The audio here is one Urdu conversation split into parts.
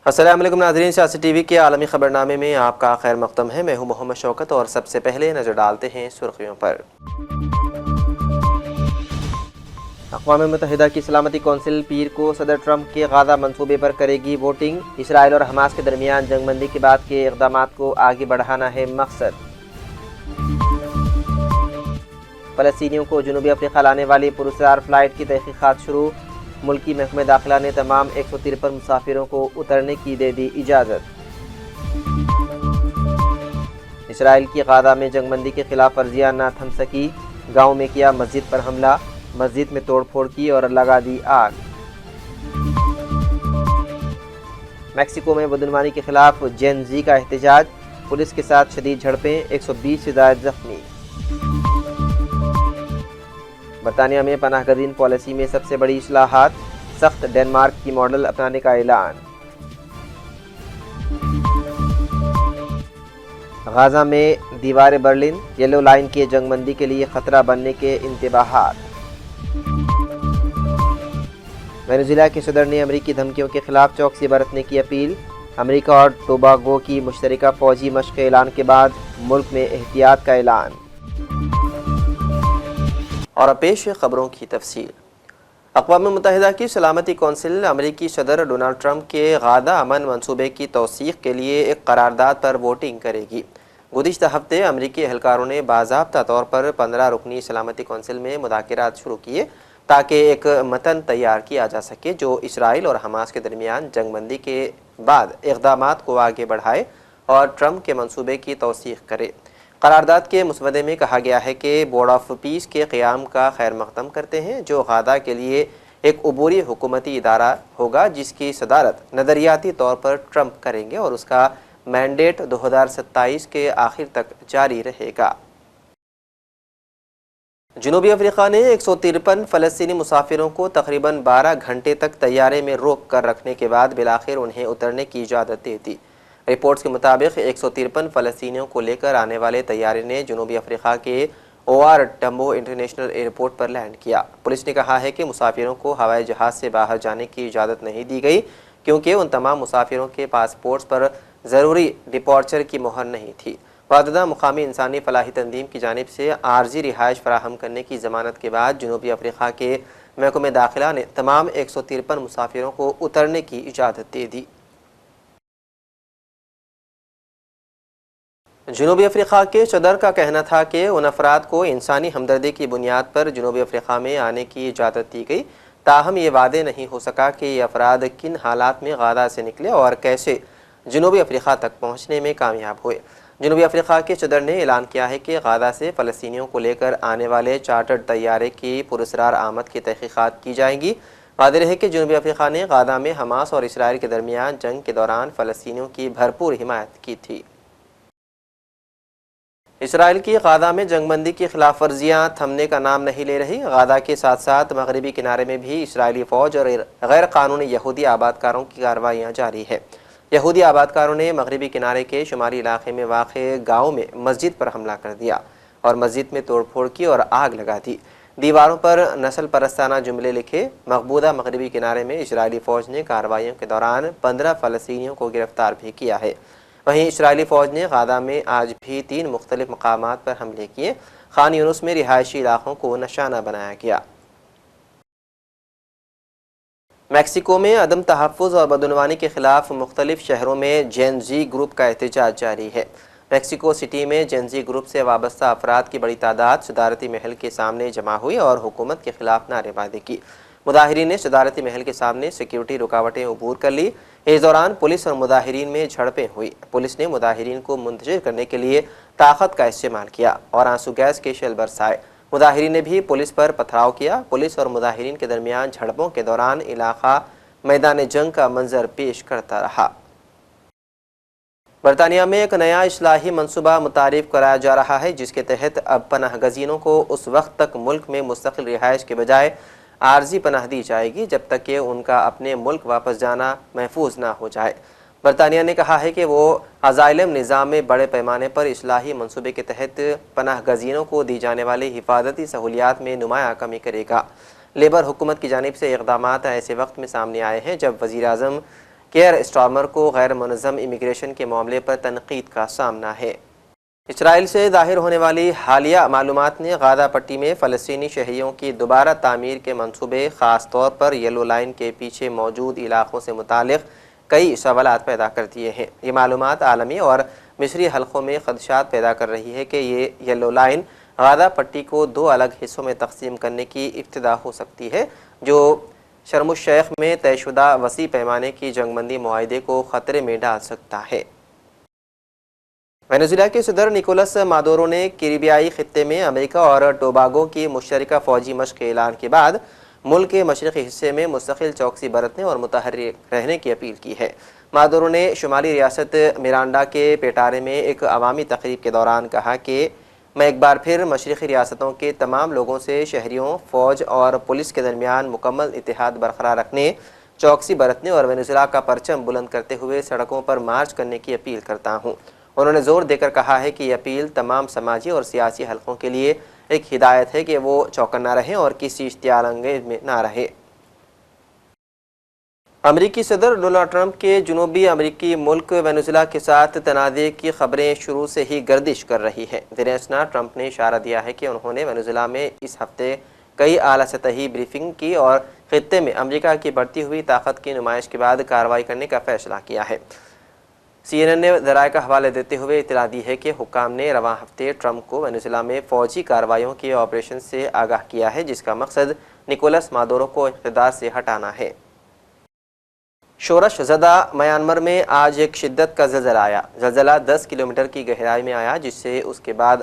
السلام علیکم ناظرین، سیاسی ٹی وی کے عالمی خبرنامے میں آپ کا خیر مقدم ہے۔ میں ہوں محمد شوکت اور سب سے پہلے نظر ڈالتے ہیں سرخیوں پر۔ اقوام متحدہ کی سلامتی کونسل پیر کو صدر ٹرمپ کے غزہ منصوبے پر کرے گی ووٹنگ۔ اسرائیل اور حماس کے درمیان جنگ بندی کے بعد کے اقدامات کو آگے بڑھانا ہے مقصد۔ فلسطینیوں کو جنوبی افریقہ لانے والی پراسرار فلائٹ کی تحقیقات شروع۔ ملکی محکمہ داخلہ نے تمام 153 مسافروں کو اترنے کی دے دی اجازت۔ اسرائیل کی غزہ میں جنگ بندی کی خلاف ورزیاں نہ تھم سکی، گاؤں میں کیا مسجد پر حملہ، مسجد میں توڑ پھوڑ کی اور لگا دی آگ۔ میکسیکو میں بدعنوانی کے خلاف جین زی کا احتجاج، پولیس کے ساتھ شدید جھڑپیں، 120 سے زائد زخمی۔ برطانیہ میں پناہ گزین پالیسی میں سب سے بڑی اصلاحات، سخت ڈنمارک کی ماڈل اپنانے کا اعلان۔ غزہ میں دیوار برلن، یلو لائن کے جنگ بندی کے لیے خطرہ بننے کے انتباہات۔ وینزویلا کے صدر نے امریکی دھمکیوں کے خلاف چوکسی برتنے کی اپیل۔ امریکہ اور ٹوباگو کی مشترکہ فوجی مشق کے اعلان کے بعد ملک میں احتیاط کا اعلان۔ اور اب پیش ہے خبروں کی تفصیل۔ اقوام متحدہ کی سلامتی کونسل امریکی صدر ڈونلڈ ٹرمپ کے غزہ امن منصوبے کی توثیق کے لیے ایک قرارداد پر ووٹنگ کرے گی۔ گزشتہ ہفتے امریکی اہلکاروں نے باضابطہ طور پر 15 رکنی سلامتی کونسل میں مذاکرات شروع کیے تاکہ ایک متن تیار کیا جا سکے جو اسرائیل اور حماس کے درمیان جنگ بندی کے بعد اقدامات کو آگے بڑھائے اور ٹرمپ کے منصوبے کی توثیق کرے۔ قرارداد کے مسودے میں کہا گیا ہے کہ بورڈ آف پیس کے قیام کا خیر مقدم کرتے ہیں، جو غزہ کے لیے ایک عبوری حکومتی ادارہ ہوگا جس کی صدارت نظریاتی طور پر ٹرمپ کریں گے اور اس کا مینڈیٹ 2027 کے آخر تک جاری رہے گا۔ جنوبی افریقہ نے 153 فلسطینی مسافروں کو تقریباً 12 گھنٹے تک طیارے میں روک کر رکھنے کے بعد بالآخر انہیں اترنے کی اجازت دے دی۔ رپورٹس کے مطابق 153 فلسطینیوں کو لے کر آنے والے طیارے نے جنوبی افریقہ کے O R Timbo international airport پر لینڈ کیا۔ پولیس نے کہا ہے کہ مسافروں کو ہوائی جہاز سے باہر جانے کی اجازت نہیں دی گئی کیونکہ ان تمام مسافروں کے پاسپورٹس پر ضروری ڈپارچر کی مہر نہیں تھی۔ واجدہ مقامی انسانی فلاحی تنظیم کی جانب سے عارضی رہائش فراہم کرنے کی ضمانت کے بعد جنوبی افریقہ کے محکمہ داخلہ نے تمام 153 مسافروں کو اترنے کی اجازت دے دی۔ جنوبی افریقہ کے صدر کا کہنا تھا کہ ان افراد کو انسانی ہمدردی کی بنیاد پر جنوبی افریقہ میں آنے کی اجازت دی گئی، تاہم یہ واضح نہیں ہو سکا کہ یہ افراد کن حالات میں غزہ سے نکلے اور کیسے جنوبی افریقہ تک پہنچنے میں کامیاب ہوئے۔ جنوبی افریقہ کے صدر نے اعلان کیا ہے کہ غزہ سے فلسطینیوں کو لے کر آنے والے چارٹرڈ طیارے کی پراسرار آمد کی تحقیقات کی جائیں گی۔ واضح ہے کہ جنوبی افریقہ نے غزہ میں حماس اور اسرائیل کے درمیان جنگ کے دوران فلسطینیوں کی بھرپور حمایت کی تھی۔ اسرائیل کی غزہ میں جنگ بندی کی خلاف ورزیاں تھمنے کا نام نہیں لے رہی۔ غزہ کے ساتھ ساتھ مغربی کنارے میں بھی اسرائیلی فوج اور غیر قانونی یہودی آبادکاروں کی کارروائیاں جاری ہے۔ یہودی آبادکاروں نے مغربی کنارے کے شمالی علاقے میں واقع گاؤں میں مسجد پر حملہ کر دیا اور مسجد میں توڑ پھوڑ کی اور آگ لگا دی۔ دیواروں پر نسل پرستانہ جملے لکھے۔ مقبوضہ مغربی کنارے میں اسرائیلی فوج نے کارروائیوں کے دوران 15 فلسطینیوں کو گرفتار بھی کیا ہے۔ وہیں اسرائیلی فوج نے غزہ میں آج بھی 3 مختلف مقامات پر حملے کیے۔ خان یونس میں رہائشی علاقوں کو نشانہ بنایا گیا۔ میکسیکو میں عدم تحفظ اور بدعنوانی کے خلاف مختلف شہروں میں جین زی گروپ کا احتجاج جاری ہے۔ میکسیکو سٹی میں جین زی گروپ سے وابستہ افراد کی بڑی تعداد صدارتی محل کے سامنے جمع ہوئی اور حکومت کے خلاف نعرے بازی کی۔ مظاہرین نے صدارتی محل کے سامنے سیکیورٹی رکاوٹیں عبور کر لی۔ اس دوران پولیس اور مظاہرین میں جھڑپیں ہوئی۔ پولیس نے مظاہرین کو منتشر کرنے کے لیے طاقت کا استعمال کیا اور آنسو گیس کے شیل برسائے۔ مظاہرین نے بھی پولیس پر پتھراؤ کیا۔ پولیس اور مظاہرین کے درمیان جھڑپوں کے دوران علاقہ میدان جنگ کا منظر پیش کرتا رہا۔ برطانیہ میں ایک نیا اصلاحی منصوبہ متعارف کرایا جا رہا ہے جس کے تحت اب پناہ گزینوں کو اس وقت تک ملک میں مستقل رہائش کے بجائے عارضی پناہ دی جائے گی جب تک کہ ان کا اپنے ملک واپس جانا محفوظ نہ ہو جائے۔ برطانیہ نے کہا ہے کہ وہ اسائلم نظام میں بڑے پیمانے پر اصلاحی منصوبے کے تحت پناہ گزینوں کو دی جانے والی حفاظتی سہولیات میں نمایاں کمی کرے گا۔ لیبر حکومت کی جانب سے اقدامات ایسے وقت میں سامنے آئے ہیں جب وزیر اعظم کیئر اسٹارمر کو غیر منظم امیگریشن کے معاملے پر تنقید کا سامنا ہے۔ اسرائیل سے ظاہر ہونے والی حالیہ معلومات نے غزہ پٹی میں فلسطینی شہریوں کی دوبارہ تعمیر کے منصوبے، خاص طور پر یلو لائن کے پیچھے موجود علاقوں سے متعلق کئی سوالات پیدا کر دیے ہیں۔ یہ معلومات عالمی اور مصری حلقوں میں خدشات پیدا کر رہی ہے کہ یہ یلو لائن غزہ پٹی کو دو الگ حصوں میں تقسیم کرنے کی ابتدا ہو سکتی ہے، جو شرم الشیخ میں طے شدہ وسیع پیمانے کی جنگ بندی معاہدے کو خطرے میں ڈال سکتا ہے۔ وینزویلا کے صدر نکولس مادورو نے کیریبیائی خطے میں امریکہ اور ٹوباگو کی مشترکہ فوجی مشق کے اعلان کے بعد ملک کے مشرقی حصے میں مستقل چوکسی برتنے اور متحرک رہنے کی اپیل کی ہے۔ مادورو نے شمالی ریاست میرانڈا کے پیٹارے میں ایک عوامی تقریب کے دوران کہا کہ میں ایک بار پھر مشرقی ریاستوں کے تمام لوگوں سے شہریوں، فوج اور پولیس کے درمیان مکمل اتحاد برقرار رکھنے، چوکسی برتنے اور وینزویلا کا پرچم بلند کرتے ہوئے سڑکوں پر مارچ کرنے کی اپیل کرتا ہوں۔ انہوں نے زور دے کر کہا ہے کہ یہ اپیل تمام سماجی اور سیاسی حلقوں کے لیے ایک ہدایت ہے کہ وہ چوکنا رہیں اور کسی اشتعال انگیز میں نہ رہے۔ امریکی صدر ڈونلڈ ٹرمپ کے جنوبی امریکی ملک وینزویلا کے ساتھ تنازع کی خبریں شروع سے ہی گردش کر رہی ہیں۔ دیر اثنا ٹرمپ نے اشارہ دیا ہے کہ انہوں نے وینزویلا میں اس ہفتے کئی اعلیٰ سطحی بریفنگ کی اور خطے میں امریکہ کی بڑھتی ہوئی طاقت کی نمائش کے بعد کارروائی کرنے کا فیصلہ کیا ہے۔ CNN نے ذرائع کا حوالہ دیتے ہوئے اطلاع دی ہے کہ حکام نے رواں ہفتے ٹرمپ کو وینزویلا میں فوجی کارروائیوں کے آپریشن سے آگاہ کیا ہے، جس کا مقصد نکولس مادورو کو اقتدار سے ہٹانا ہے۔ شورش زدہ میانمار میں آج ایک شدت کا زلزلہ آیا۔ زلزلہ 10 کلومیٹر کی گہرائی میں آیا، جس سے اس کے بعد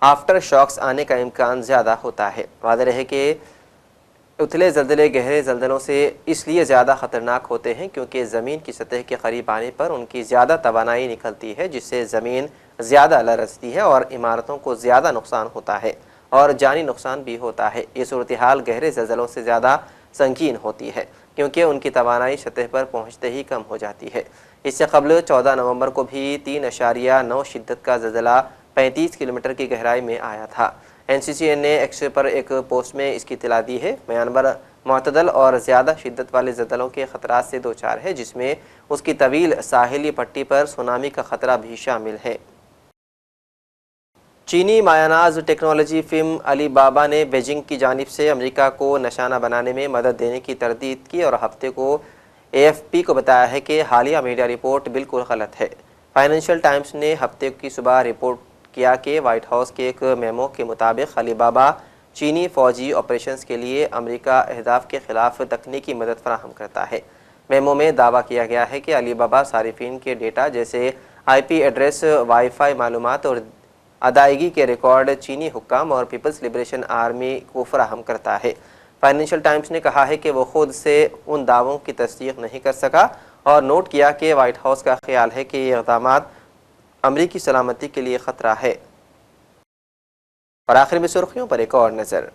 آفٹر شاکس آنے کا امکان زیادہ ہوتا ہے۔ واضح ہے کہ اتلے زلزلے گہرے زلزلوں سے اس لیے زیادہ خطرناک ہوتے ہیں کیونکہ زمین کی سطح کے قریب آنے پر ان کی زیادہ توانائی نکلتی ہے، جس سے زمین زیادہ لرزتی ہے اور عمارتوں کو زیادہ نقصان ہوتا ہے اور جانی نقصان بھی ہوتا ہے۔ یہ صورتحال گہرے زلزلوں سے زیادہ سنگین ہوتی ہے کیونکہ ان کی توانائی سطح پر پہنچتے ہی کم ہو جاتی ہے۔ اس سے قبل 14 نومبر کو بھی 3.9 شدت کا زلزلہ 35 کلومیٹر کی گہرائی میں آیا تھا۔ NCCN نے ایکس پر ایک پوسٹ میں اس کی اطلاع دی ہے۔ میانمار معتدل اور زیادہ شدت والے زلزلوں کے خطرات سے دوچار ہے، جس میں اس کی طویل ساحلی پٹی پر سونامی کا خطرہ بھی شامل ہے۔ چینی مایہ ناز ٹیکنالوجی فرم علی بابا نے بیجنگ کی جانب سے امریکہ کو نشانہ بنانے میں مدد دینے کی تردید کی اور ہفتے کو AFP کو بتایا ہے کہ حالیہ میڈیا رپورٹ بالکل غلط ہے۔ فائنینشیل ٹائمز نے ہفتے کی صبح رپورٹ کیا کہ وائٹ ہاؤس کے ایک میمو کے مطابق علی بابا چینی فوجی آپریشنز کے لیے امریکہ اہداف کے خلاف تکنیکی مدد فراہم کرتا ہے۔ میمو میں دعویٰ کیا گیا ہے کہ علی بابا صارفین کے ڈیٹا جیسے IP ایڈریس، وائی فائی معلومات اور ادائیگی کے ریکارڈ چینی حکام اور پیپلز لبریشن آرمی کو فراہم کرتا ہے۔ فائنینشیل ٹائمز نے کہا ہے کہ وہ خود سے ان دعووں کی تصدیق نہیں کر سکا اور نوٹ کیا کہ وائٹ ہاؤس کا خیال ہے کہ یہ اقدامات امریکی سلامتی کے لیے خطرہ ہے۔ اور آخر میں سرخیوں پر ایک اور نظر۔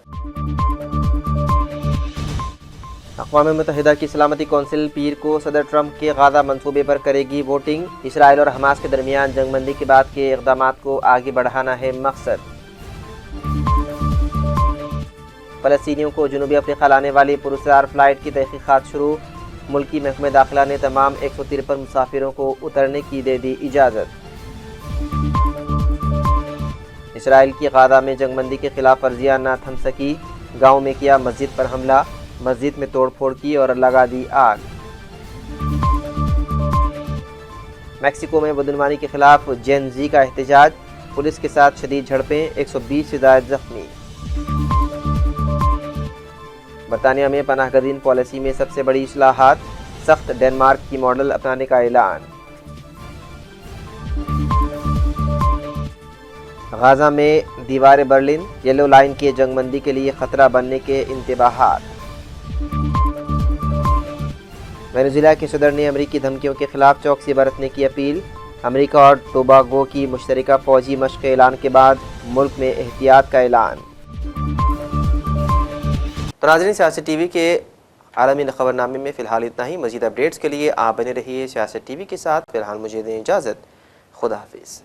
اقوام متحدہ کی سلامتی کونسل پیر کو صدر ٹرمپ کے غزہ منصوبے پر کرے گی ووٹنگ۔ اسرائیل اور حماس کے درمیان جنگ بندی کے بعد کے اقدامات کو آگے بڑھانا ہے مقصد۔ فلسطینیوں کو جنوبی افریقہ لانے والی پراسرار فلائٹ کی تحقیقات شروع۔ ملکی محکمہ داخلہ نے تمام 153 مسافروں کو اترنے کی دے دی اجازت۔ اسرائیل کی غزہ میں جنگ بندی کے خلاف ورزیاں نہ تھم سکی۔ گاؤں میں کیا مسجد پر حملہ، مسجد میں توڑ پھوڑ کی اور لگا دی آگ۔ میکسیکو میں بدعنوانی کے خلاف جین زی کا احتجاج، پولیس کے ساتھ شدید جھڑپیں، 120 سے زائد زخمی۔ برطانیہ میں پناہ گزین پالیسی میں سب سے بڑی اصلاحات، سخت ڈنمارک کی ماڈل اپنانے کا اعلان۔ غزہ میں دیوار برلن، یلو لائن کے جنگ بندی کے لیے خطرہ بننے کے انتباہات۔ وینزویلا کے صدر نے امریکی دھمکیوں کے خلاف چوکسی برتنے کی اپیل۔ امریکہ اور ٹوباگو کی مشترکہ فوجی مشق کے اعلان کے بعد ملک میں احتیاط کا اعلان۔ تو ناظرین، سیاست ٹی وی کے عالمی خبر نامے میں فی الحال اتنا ہی۔ مزید اپڈیٹس کے لیے آپ بنے رہیے سیاست ٹی وی کے ساتھ۔ فی الحال مجھے دیں اجازت، خدا حافظ۔